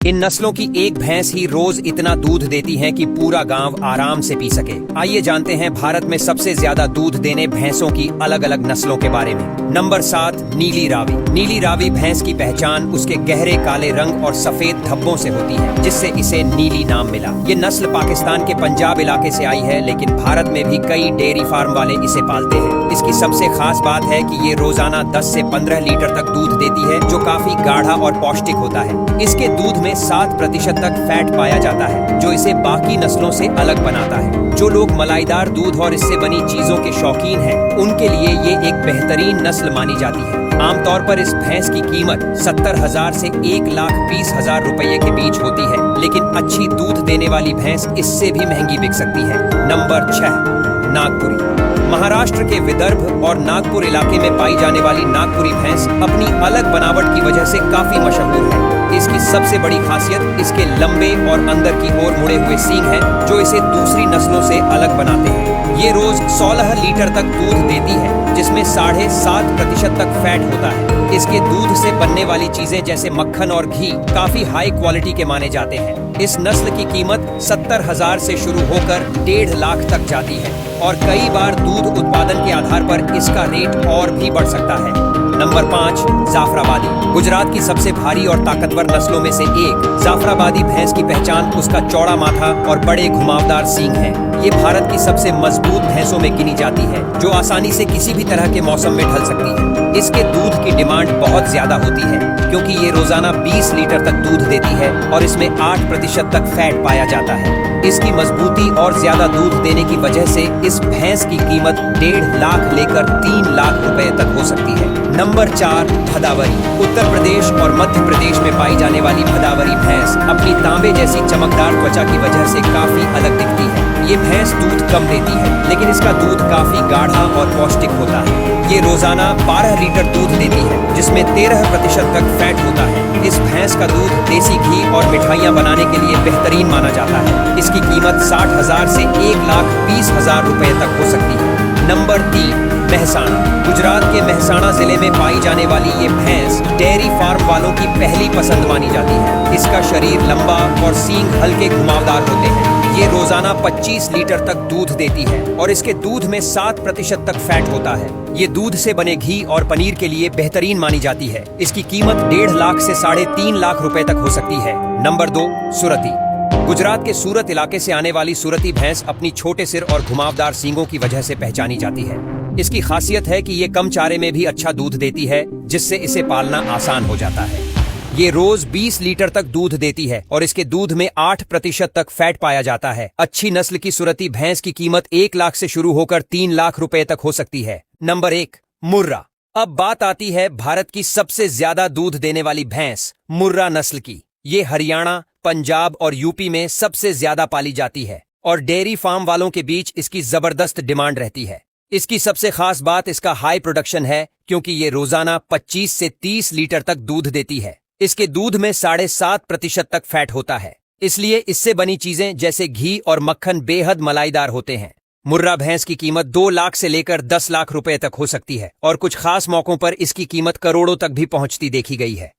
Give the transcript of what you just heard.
इन नस्लों की एक भैंस ही रोज इतना दूध देती है कि पूरा गांव आराम से पी सके। आइए जानते हैं भारत में सबसे ज्यादा दूध देने भैंसों की अलग अलग नस्लों के बारे में। नंबर 7, नीली रावी। नीली रावी भैंस की पहचान उसके गहरे काले रंग और सफेद धब्बों से होती है, जिससे इसे नीली नाम मिला। ये नस्ल पाकिस्तान के पंजाब इलाके से आई है, लेकिन भारत में भी कई डेयरी फार्म वाले इसे पालते हैं। इसकी सबसे खास बात है कि ये रोजाना 10 से 15 लीटर तक दूध देती है, जो काफी गाढ़ा और पौष्टिक होता है। इसके दूध में 7% तक फैट पाया जाता है, जो इसे बाकी नस्लों से अलग बनाता है। जो लोग मलाईदार दूध और इससे बनी चीजों के शौकीन हैं, उनके लिए ये एक बेहतरीन नस्ल मानी जाती है। आमतौर पर इस भैंस की कीमत 70,000 से 1,20,000 रुपये के बीच होती है, लेकिन अच्छी दूध देने वाली भैंस इससे भी महंगी बिक सकती है। नंबर 6, नागपुरी। महाराष्ट्र के विदर्भ और नागपुर इलाके में पाई जाने वाली नागपुरी भैंस अपनी अलग बनावट की वजह से काफी मशहूर है। इसकी सबसे बड़ी खासियत इसके लंबे और अंदर की ओर मुड़े हुए सींग हैं, जो इसे दूसरी नस्लों से अलग बनाते हैं। ये रोज 16 लीटर तक दूध देती है, जिसमें 7.5% तक फैट होता है। इसके दूध से बनने वाली चीजें जैसे मक्खन और घी काफी हाई क्वालिटी के माने जाते हैं। इस नस्ल की कीमत 70,000 से शुरू होकर 1.5 लाख तक जाती है, और कई बार दूध उत्पादन के आधार पर इसका रेट और भी बढ़ सकता है। नंबर 5, जाफराबादी। गुजरात की सबसे भारी और ताकतवर नस्लों में से एक जाफराबादी भैंस की पहचान उसका चौड़ा माथा और बड़े घुमावदार सींग है। ये भारत की सबसे मजबूत भैंसों में गिनी जाती है, जो आसानी से किसी भी तरह के मौसम में ढल सकती है। इसके दूध की डिमांड बहुत ज्यादा होती है, क्योंकि ये रोजाना 20 लीटर तक दूध देती है और इसमें 8% तक फैट पाया जाता है। इसकी मजबूती और ज्यादा दूध देने की वजह से इस भैंस की कीमत 1.5 लाख लेकर 3 लाख रुपए तक हो सकती है। नंबर 4, भदावरी। उत्तर प्रदेश और मध्य प्रदेश में पाई जाने वाली भदावरी भैंस अपनी तांबे जैसी चमकदार त्वचा की वजह से काफी अलग दिखती है। ये भैंस दूध कम देती है, लेकिन इसका दूध काफी गाढ़ा और पौष्टिक होता है। ये रोजाना 12 लीटर दूध देती है, जिसमें 13% तक फैट होता है। इस भैंस का दूध देसी घी और मिठाइयाँ बनाने के लिए बेहतरीन माना जाता है। इसकी कीमत 60,000 से 1,20,000 रुपए तक हो सकती है। नंबर 3, मेहसाणा। गुजरात के मेहसाणा जिले में पाई जाने वाली ये भैंस डेयरी फार्म वालों की पहली पसंद मानी जाती है। इसका शरीर लंबा और सींग हल्के घुमावदार होते हैं। ये रोजाना 25 लीटर तक दूध देती है, और इसके दूध में 7% तक फैट होता है। ये दूध से बने घी और पनीर के लिए बेहतरीन मानी जाती है। इसकी कीमत 1.5 लाख से 3.5 लाख रुपए तक हो सकती है। नंबर 2, सुरती। गुजरात के सूरत इलाके से आने वाली सुरती भैंस अपनी छोटे सिर और घुमावदार सींगों की वजह से पहचानी जाती है। इसकी खासियत है कि ये कम चारे में भी अच्छा दूध देती है, जिससे इसे पालना आसान हो जाता है। ये रोज 20 लीटर तक दूध देती है, और इसके दूध में 8% तक फैट पाया जाता है। अच्छी नस्ल की सुरती भैंस की कीमत 1 लाख से शुरू होकर 3 लाख रुपए तक हो सकती है। नंबर 1, मुर्रा। अब बात आती है भारत की सबसे ज्यादा दूध देने वाली भैंस मुर्रा नस्ल की। ये हरियाणा, पंजाब और यूपी में सबसे ज्यादा पाली जाती है, और डेयरी फार्म वालों के बीच इसकी जबरदस्त डिमांड रहती है। इसकी सबसे खास बात इसका हाई प्रोडक्शन है, क्योंकि ये रोजाना 25 से 30 लीटर तक दूध देती है। इसके दूध में 7.5% तक फैट होता है, इसलिए इससे बनी चीजें जैसे घी और मक्खन बेहद मलाईदार होते हैं। मुर्रा भैंस की कीमत 2 लाख से लेकर 10 लाख रुपए तक हो सकती है, और कुछ खास मौकों पर इसकी कीमत करोड़ों तक भी पहुंचती देखी गई है।